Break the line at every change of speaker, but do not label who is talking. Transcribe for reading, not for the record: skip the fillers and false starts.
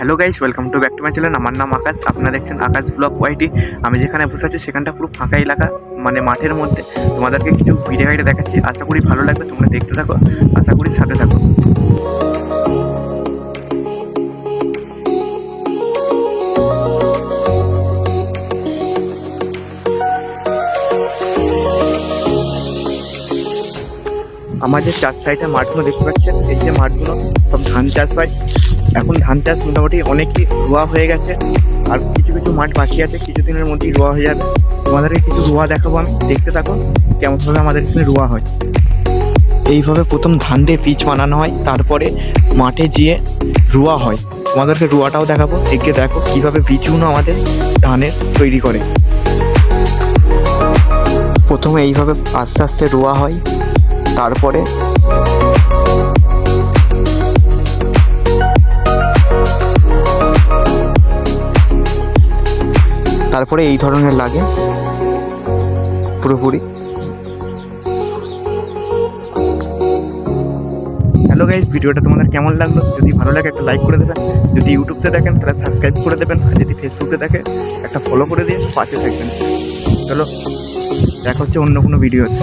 Hello guys, welcome to back to my channel. আমার নাম আকাশ, আপনারা দেখছেন আকাশ ব্লগ ওয়াইটি। আমি যেখানে বসে আছি সেখানটা পুরো ফাঁকা এলাকা, মানে মাঠের মধ্যে। তোমাদেরকে কিছু ভিডিও গাইডে দেখাচ্ছি, আশা করি ভালো লাগবে, তোমরা দেখতে থাকো, আশা করি সাথে থাকো। আমার যে চার সাইডে মাঠগুলো দেখতে পাচ্ছেন, এই যে মাঠগুলো সব ধান চাষ হয়। এখন ধান চাষ মোটামুটি অনেকই রোয়া হয়ে গেছে, আর কিছু কিছু মাঠ বাকি আছে, কিছুদিনের মধ্যেই রোয়া হয়ে যাবে। তোমাদেরকে কিছু রোয়া দেখাবো, আমি দেখতে থাকো কেমনভাবে আমাদের এখানে রোয়া হয়। এইভাবে প্রথম ধান দিয়ে পিচ বানানো হয়, তারপরে মাঠে গিয়ে রোয়া হয়। তোমাদেরকে রোয়াটাও দেখাবো, এগিয়ে দেখো কীভাবে বীজগুলো আমাদের ধানের তৈরি করে। প্রথমে এইভাবে আস্তে আস্তে রোয়া হয়, তারপরে এই ধরনের লাগে পুরোপুরি। হ্যালো গাইস, ভিডিওটা তোমাদের কেমন লাগলো? যদি ভালো লাগে একটা লাইক করে দেবেন, যদি ইউটিউবতে দেখেন তাহলে সাবস্ক্রাইব করে দেবেন, আর যদি ফেসবুকে দেখেন একটা ফলো করে দিয়ে পাশে থাকবেন। চলো দেখা হচ্ছে অন্য কোনো ভিডিওতে।